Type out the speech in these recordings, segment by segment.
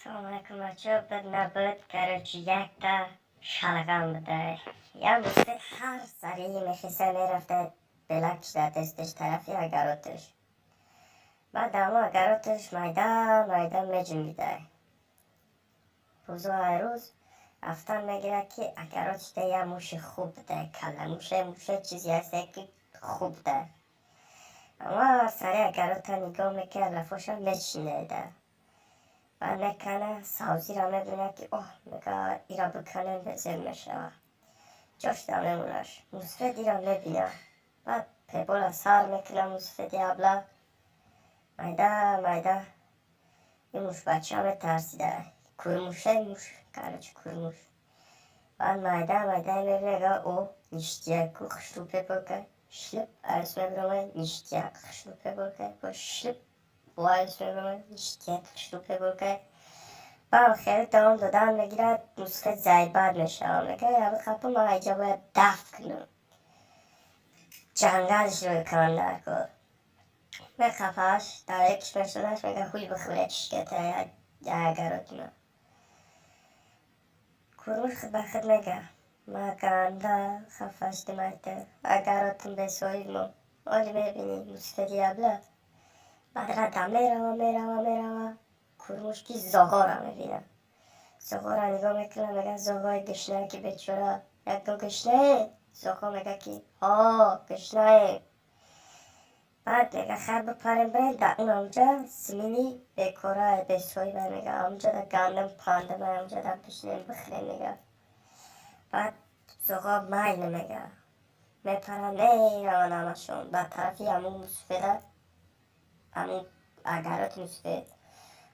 سلام علیکم بچه بد نبود گرچه یک تا شلغم بده یا مثل هر سری میخیسه میرفته بلکش در دستش طرفی اگراتش بعد اما اگراتش میده میجنگیده روزو های روز افتان میگیره که اگراتش ده یه موش خوب بده کله موشه چیزی هسته که خوب ده اما سری اگرات نگاه میکنه لفوش میچینه ده بعد میکنه سبزی را میبینه که اوه میگه ایرا بکنه بزر میشه جاش دا میمونش موسفیدی را میبینه بعد پیبولا سر میکنه موسفیدی ابلا میده این موش بچه همه ترسیده کرموشه موش کرچ کرموش بعد میده میبینه او نیشتیه که خشلوپه بگه شلپ ارز میبینه نیشتیه خشلوپه بگه با شلپ وایز میبینه نیشتیه خشلوپه بگه بعد خیلی دوام دادن میگیرد نسخه زیباد میشه میگه یا بخواب ما اینجا باید دفت کنم جنگلش رو بکن درکن میخوابش در یکش میشونش میگه خوی بخوره چشکته یا اگراتونه کروش خود بخود میگه ما گنده خفش دمکته اگراتون بسوید ما آلی میبینی مستدی ابله بعد ردم میروه کروش که زاغا را میبینه زاغا را نگاه میکنه میگه زاغای گشنه که بیچاره یک دو گشنه زاغا میگه که گشنه بعد میگه خر بپریم بریم در اون آمجا زمینی بیکاره بسوی و میگه آمجا در گندم پانده من آمجا در بشنیم بخریم میگه بعد زاغا میل میگه میپره میروان همشون بعد طرفی همون مصفیده همون اگرات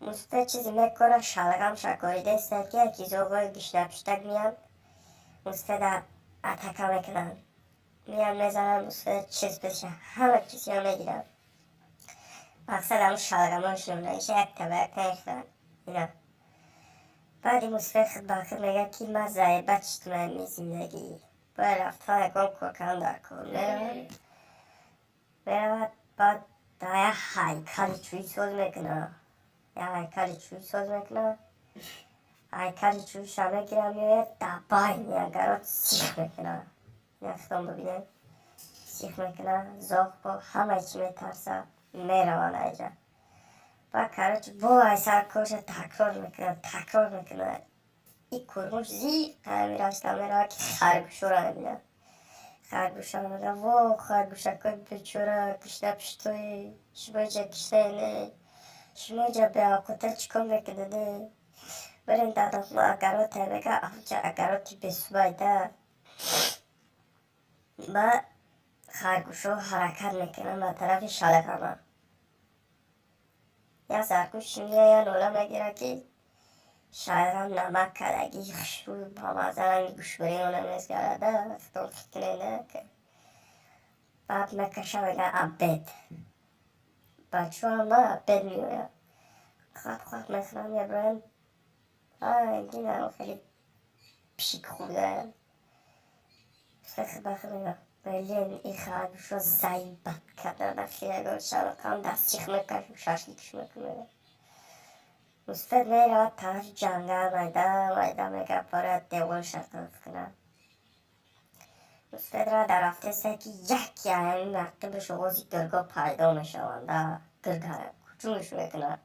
مصفید چیزی میکنه شلغم شکاریده سرکه که زوغای گشنه پشتک میان مصفید اتکا میکنن میان میزنن مصفید چیز بشه همه کسی ها میگیرن مقصد همون شلغم هاشون نمیشه یک طبق نیختن اینا بعد این مصفید خود با خود میگه که من زیبت شدم می زندگی باید رفتان اگم کوکان در کن میرود بعد در یه هیکلی چوی سوز میکنه هیکلی چویش را میگیره میره دبای نیگرات سیخ میکنه نفتان ببینه سیخ میکنه زاغ با همه چی میترسه میروانه ایجا با کرچ وای سرکوش تکرار میکنه این کرموش زیر میرشت میره که خرگوشو را نبینه خرگوشه میگه وای خرگوشه که بیچوره کشته پشتوی شما جا کشته نه شما جا به آقوته چکم میکنه نه برین دادم ما اگراته میگه آفجا اگراتی بسویده با خرگوشو حرکت میکنه به طرف شلغمه یا سرگوش میگه یا نولا میگیره که شلغم نمک کدگی خشوی با مازرنگ گوشبری اونه میزگرده افتون خکنه نه که بعد میکشه میگه عبید بچه هم عبید میوید خواب میخونم یه برن اینگه خیلی پیک خوده خیلی بخیر بلین این خرگوش رو زیبت کرده در خیلی شلغم دست چیخ میکش و شاشلیکش میکنه مستد میره طرف جنگل میده میگه باید دیوال شکاف کنه مستد را در رفته سه که یکی همین مکتوبش آغازی گرگا پیدا میشوند گرگه کچونش میکنه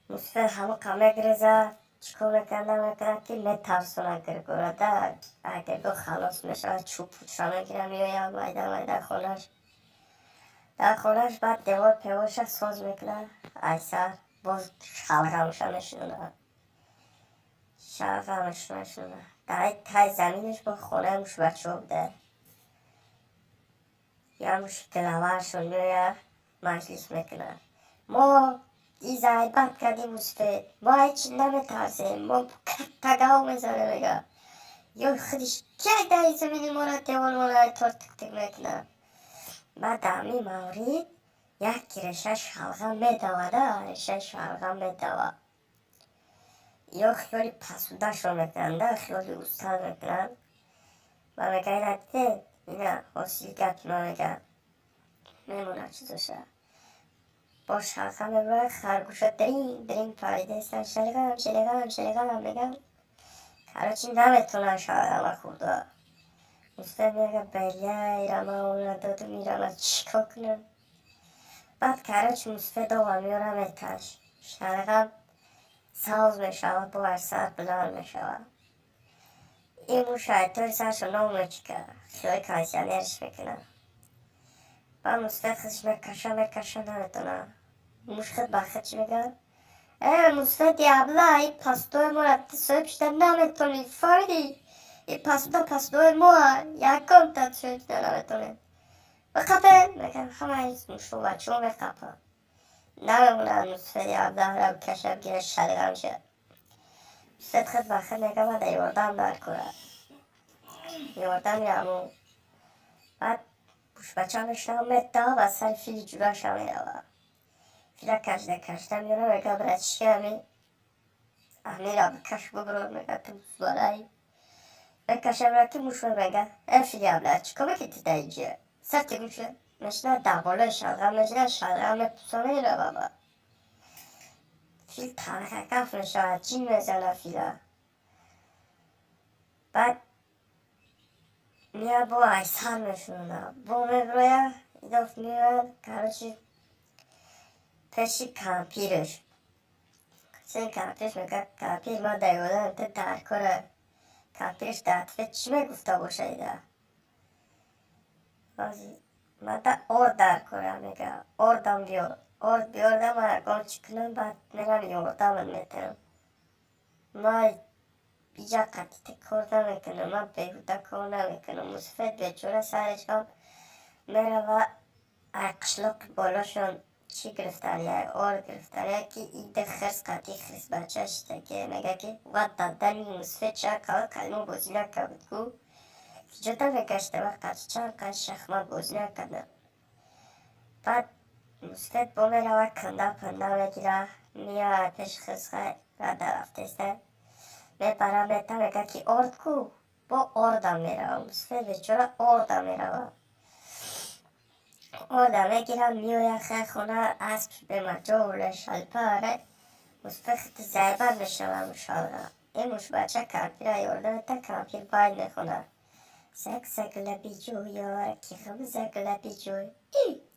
مستد همه کمه گریزه چکو میکنه که میترسونه گرگو را گرگو خلاص میشه چوب پوچا میگیره میوید میده خونش در خونش بعد دیوار پیوش سوز میکنه ایسر باز شلغمش میشونه در تای زمینش با خونه موش بچه بوده یا موش دلورشون میره مجلس میکنه ما این زیبت کردیم مصفید ما هیچی نمیترسیم ما تگاو میزنه میگه یا خودش که در این زمینی ما را دیوال ما را تک میکنه بعد دمی مورید یک رشه شلغم میدوه یا خیالی پسوده شو میکنن خیالی اوستان میکنن و میگه اینا دیده اینا حاصل گتونا میگه میمونه چیزشه با شلغم روی خرگوشا درین پریده سن شلغم میگم کارچی نمیتونن شلغم خورده. مستد میگه بله ایرما اونا دادو میرم چیکار کنم. بعد کارچ مستد و میارم اتش شلغم ساز میشود با سر بلند میشود. این موشاید توی سرشو نومه که خیلی کانسیانرش میکنه. بعد مستد خودش میکشه نمیتونه. موش خود با خودش میگه مستد دیابلا این پاستوی ما را تصویب شده نمیتونی فایدی. این پاستوی ما یکم تصویب شده نمیتونی. بخفه میگه همه ایز موشو بچون بخفه. نمیمونه مستد دیابلا را بکشه بگیره شلغم شد. مستد خود با خود میگه ما در یوردان دار کنه. یوردان یامو. بعد بوش بچه میشنه مده و سر فیلی جوراش هم میروه. فیلا کشته میره میگه برای چی همی را بکش ببرو میگه تو زورایی بکشه برای که موش میگه فیلی هم چیکار میکنی تا اینجا سرتی گوشه میشنه دباله شلغم میشنه شلغم پسانه میره بابا فیل تنکه کف میشه جین میزنه فیلا بعد میاد با ایسان میشونه با میبرویه ایداف میاد کارچی پیشی کمپیرش sen کمپیرش میگه کمپیر ما دیوادن انت درکاره کمپیرش دفعه چی میگفته باشه ایده من تا ارد درکاره میگه اردم بیاردم و اگه چی کنم بعد میرم یوردم میتونم ما بیجا قطعی کار نمیکنم من بیهوده کار نمیکنم مصفت بیچوره سرش هم میره و اقشلاق بالاشون چی گرفتن یا آر گرفتن یا که ایده خرس قطعی خرس بچه شده که میگه که وقت دادن این مصفه چه کلمه بازی نکرد گو جدا بگشته وقت چند قد شخمه بازی نکردن بعد مصفه بومه رو کنده پنده میگیره میاد پیش خرس را در افتسته میپره میته میگه که آرد کو با آردم میره مصفه بیچاره آردم میره آدم میگیرم میوی خیلی خونه اسب به مجول شلپاره مستخت زیبر میشوم مشاوره این مش بچه کمپیر یارده تا کمپیر باید میخونه سک لبی جو یاره که خمزک لبی جوی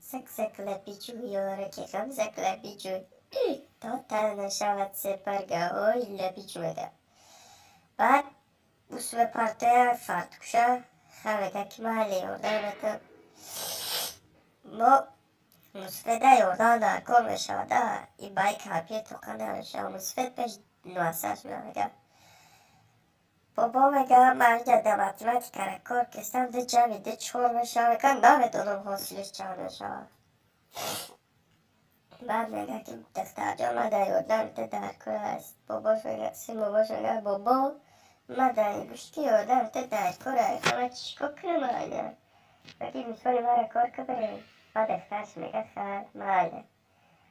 سک لبی جو یاره که خمزک لبی جوی تا تر نشود سپرگه های لبی جویده بعد بوس به پرته فرد خمگه که محلی یارده میتون ما مصفده یوردان در کار میشوده این بای کمپیر توقنده میشه مصفد پیش نوستش میگه بابا میگه مرگه ده ماتماتیکه کار کستم ده جمعی ده چور میشه میگه نمیدونم حاصلش چند میشه بعد میگه که دختر جان من در یوردان ده در کار است باباش میگه بابا من در این گوشتی یوردان ده در کار است من چیکار کنم آنه بگی میتونی مرا کار که بریم بعد دخترش میگه خیلی ماله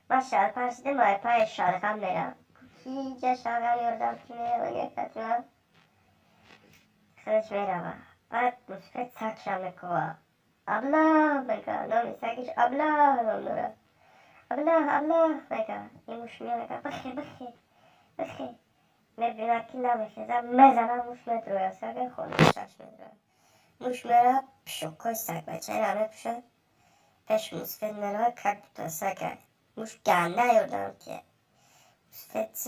من شل پرسیده مای پای شلغم میرم هیچ شلغم یوردم که میگه فتنم خودش میرم بعد مصفت سکشم میکوه ابله میگه نامی سکش ابله نمیره ابله میگه این موش میگه بخی میبینه که نمیشه میزنم موش میدروه سگه خودش میدروه موش میره پشوکای سگ بچه همه پشه پیش مصفت میره کرد تا سگه موش گنده یوردم که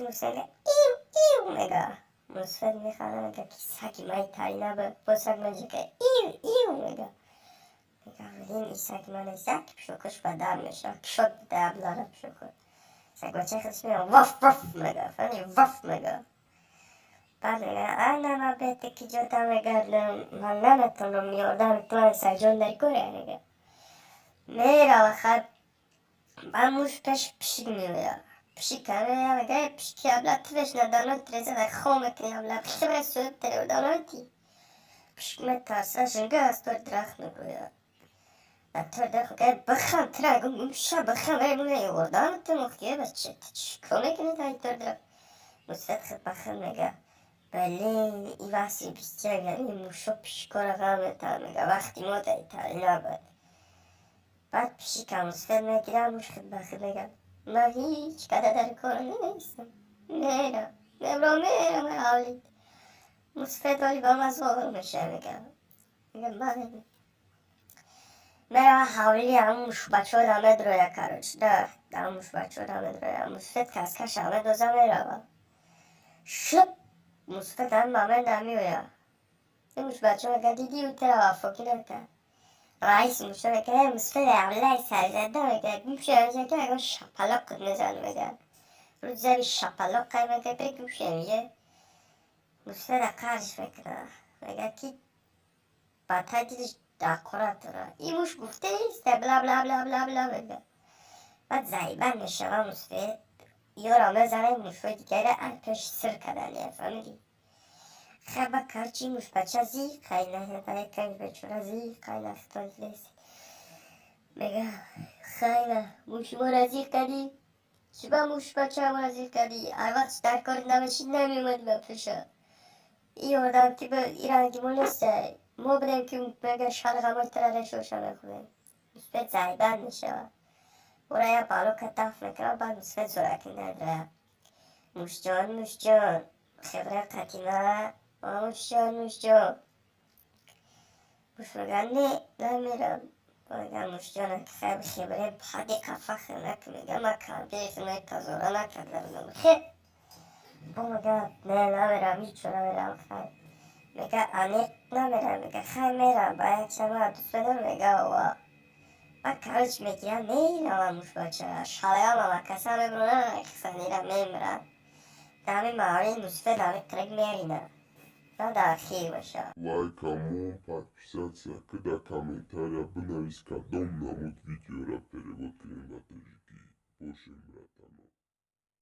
مصفت ایو میگه مصفت میخوانه میگه که سگی مایی تایی نبه با سگ میگه که ایو میگه این سگ من سگ پشوکش بدر میشه کشت بده ابلاره پشوکش سگ بچه خودش میگه وف میگه فهمی وف میگه بعد میگه نه من بهته که جدا میگردم من نمیتونم یادم تو سگ جون در کوره میگه میره و خب من موش پیش میره پیشی کنه میگه پیش که ابلا ترش ندانم ترزه در خواه میکنه ابلا پیش برای سوید تره داناتی پیش میترسه شنگه از تو درخت میگوید تو درخت که بخم تره گمشه بخم برمونه یوردان تو مخیه بچه چیکار میکنه تا تو درخت مستد خود بخم میگه بله ای وحسی بسیار یعنی موشو پیش کار غمه میگه وقتی ما دایی تایی نبود بعد پیشی که مستد میگیره موش خود بخم میگه من هیچ کده در کار نیستم. میرم حالی مصفت ولی با من زور میشه میگم من میرم حالی هموش بچه ها دامه درویا کارش ده هموش بچه ها دامه درویا مصفت کسکش همه دوزه میرم شب مصفت هم مامن نمیویا مش بچه ها دیدی و ترا فکر کرد رئیس میشه که مصفت اولی سرزده میگه گوشه میشه که اگه شپلاک میزن میگه رو زمین شپلاک میگه به گوشه میگه مصفت قرش میکنه میگه کی بعد دیدش دکورات داره این موش گفته ایست بلا بلا بلا بلا بلا میگه بعد زیبن میشه مصفت یارا میزنه موشوی دیگه ارکش سر کدنیه فهمیدی خبا کارچی موش بچه زی خیلی هدایه کنی بچه زی خیلی اختاری لیسی میگه خیلی موش مرزی کردی شبا موش بچه مرزی کردی هر وقت در کار نمشید نمیومد به پیشه این آدم که به ایران که مولسته ما بدیم که میگه شرق همه تره شوشه میخونیم مثبت زیبن میشه برای بالو کتاف میکنه بعد مثبت زورکی نداره موش جان خبره قدیمه موش جان موش میگن نه نمیرم میگم موش جان خبره بحدی کفا خیلک میگم من کردی خیلی تازوره نکردم خیلی میگه نه نمیرم هیچ نمیرم خیلی میگه انیق نمیرم میگه خیلی میرم باید شما دوست بدم میگه و کارش میگه میرم موش بچه شایم اما کسا نبرونه خسانیرم میمیرم دمی ماری نصفه دمی کرگ میرینه نه در خیلی باشه Лайкамон подписаться, когда комментария обновись, когда он намут видео рапперы, вот клин батажики, пошим, брат.